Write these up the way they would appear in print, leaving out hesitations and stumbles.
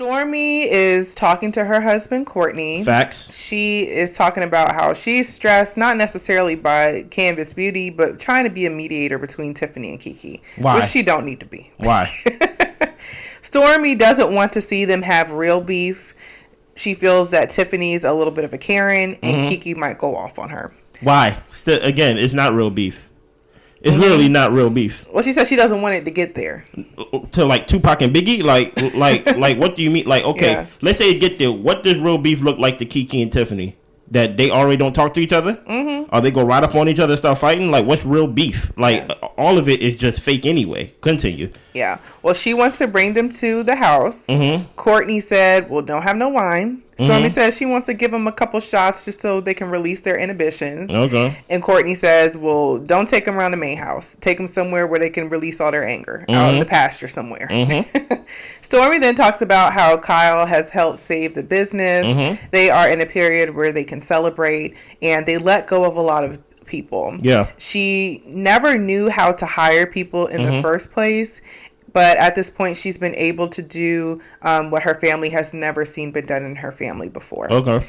Stormi is talking to her husband, Courtney. Facts. She is talking about how she's stressed, not necessarily by Canvas Beauty, but trying to be a mediator between Tiffany and KeKe. Why? Which she don't need to be. Why? Stormi doesn't want to see them have real beef. She feels that Tiffany's a little bit of a Karen, and KeKe might go off on her. Why? Still, again, it's not real beef. It's literally not real beef. Well, she says she doesn't want it to get there. To like Tupac and Biggie? Like what do you mean? Like, okay, Yeah. let's say it get there. What does real beef look like to KeKe and Tiffany? That they already don't talk to each other? Mm-hmm. Or they go right up on each other and start fighting? Like, what's real beef? Like, all of it is just fake anyway. Continue. Yeah. Well, she wants to bring them to the house. Courtney said, well, don't have no wine. Stormi says she wants to give them a couple shots just so they can release their inhibitions. Okay. And Courtney says, well, don't take them around the main house. Take them somewhere where they can release all their anger. Out in the pasture somewhere. Stormi then talks about how Kyle has helped save the business. They are in a period where they can celebrate. And they let go of a lot of people. Yeah. She never knew how to hire people in the first place. But at this point, she's been able to do what her family has never seen been done in her family before. Okay.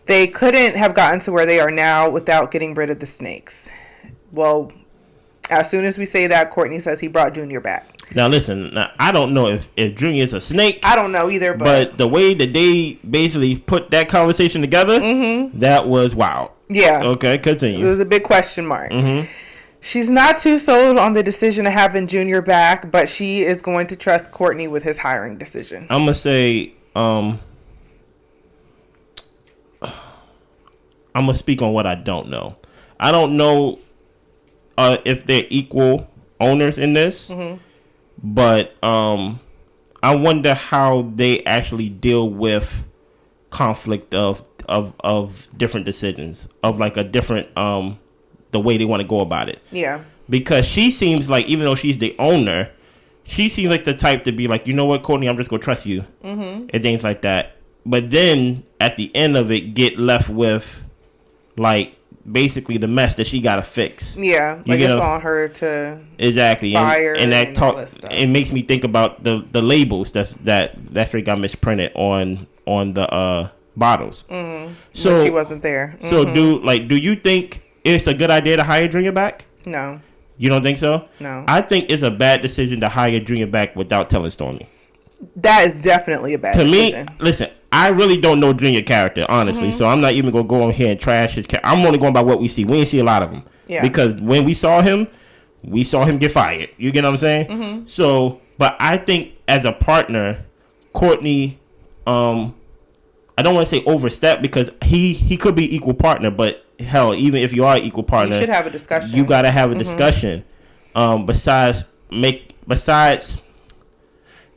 They couldn't have gotten to where they are now without getting rid of the snakes. Well, as soon as we say that, Courtney says he brought Junior back. Now, listen, I don't know if Junior's a snake. I don't know either. But the way that they basically put that conversation together, that was wild. Yeah. Okay, continue. It was a big question mark. She's not too sold on the decision of having Junior back, but she is going to trust Courtney with his hiring decision. I'm going to say, I'm going to speak on what I don't know. I don't know if they're equal owners in this, but I wonder how they actually deal with conflict of different decisions, of like a different the way they want to go about it. Yeah. Because she seems like, even though she's the owner, she seems like the type to be like, you know what, Courtney, I'm just going to trust you. And things like that. But then at the end of it, get left with like basically the mess that she got to fix. Yeah. Like it's on her to fire and that talk. It makes me think about the labels that straight got misprinted on the bottles. So but she wasn't there. So do you think it's a good idea to hire Junior back? No. You don't think so? No. I think it's a bad decision to hire Junior back without telling Stormi. That is definitely a bad decision. To me, listen, I really don't know Junior character, honestly. So I'm not even going to go on here and trash his character. I'm only going by what we see. We ain't see a lot of him. Yeah. Because when we saw him get fired. You get what I'm saying? So, but I think as a partner, Courtney, I don't want to say overstep because he could be equal partner, but hell, even if you are equal partner, you should have a discussion. You got to have a discussion. Besides,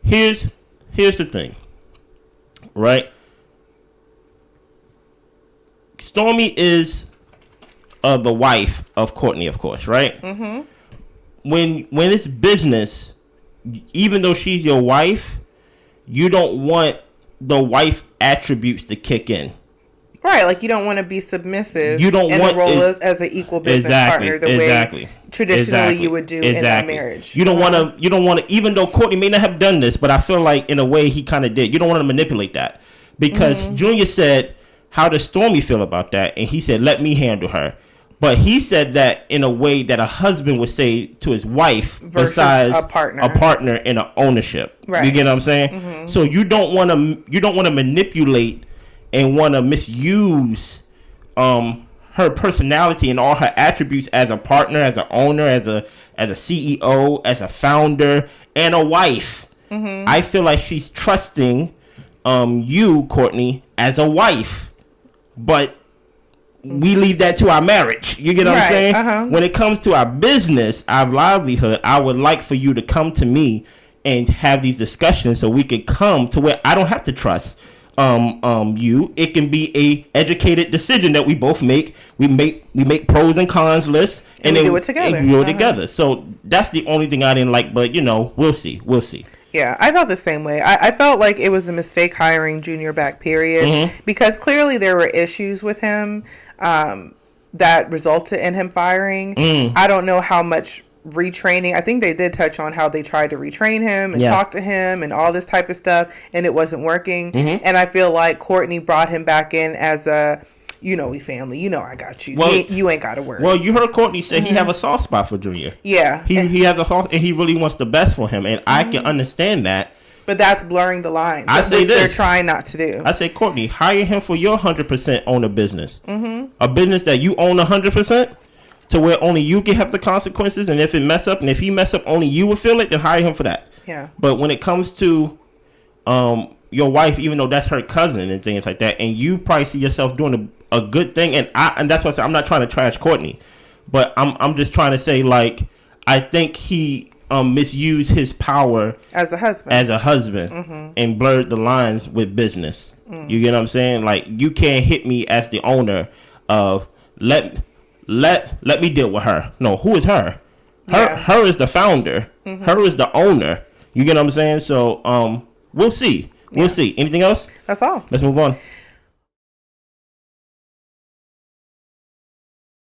here's the thing, right? Stormi is the wife of Courtney, of course, right? When it's business, even though she's your wife, you don't want the wife attributes to kick in. Right, like you don't want to be submissive. You don't want the role as an equal business partner the way traditionally you would do in a marriage. You don't want to. Even though Courtney may not have done this, but I feel like in a way he kind of did. You don't want to manipulate that because Junior said, "How does Stormi feel about that?" And he said, "Let me handle her." But he said that in a way that a husband would say to his wife, besides a partner in an ownership. Right. You get what I'm saying? So you don't want to manipulate and want to misuse her personality and all her attributes as a partner, as an owner, as a CEO, as a founder, and a wife. I feel like she's trusting you, Courtney, as a wife, but we leave that to our marriage. You get what I'm saying? When it comes to our business, our livelihood, I would like for you to come to me and have these discussions so we can come to where I don't have to trust you. It can be a educated decision that we both make. We make pros and cons lists and then do it together. And do it together. So that's the only thing I didn't like, but we'll see. Yeah, I felt the same way. I felt like it was a mistake hiring Junior back, period, because clearly there were issues with him that resulted in him firing. I don't know how much retraining. I think they did touch on how they tried to retrain him and talk to him and all this type of stuff, and it wasn't working. And I feel like Courtney brought him back in as a, we family. I got you. Well, you ain't got to worry. Well, you heard Courtney say he have a soft spot for Junior. Yeah. He has a soft, and he really wants the best for him, and I can understand that. But that's blurring the lines. I say this. They're trying not to do. I say, Courtney, hire him for your 100% own a business. A business that you own 100%, to where only you can have the consequences, and if he mess up, only you will feel it, then hire him for that. Yeah. But when it comes to your wife, even though that's her cousin and things like that, and you probably see yourself doing a good thing, and that's why I say I'm not trying to trash Courtney, but I'm just trying to say, like, I think he misused his power as a husband and blurred the lines with business. You get what I'm saying? Like, you can't hit me as the owner of let me deal with her. No, who is her? Her is the founder. Her is the owner. You get what I'm saying? So we'll see. We'll see. Anything else? That's all. Let's move on.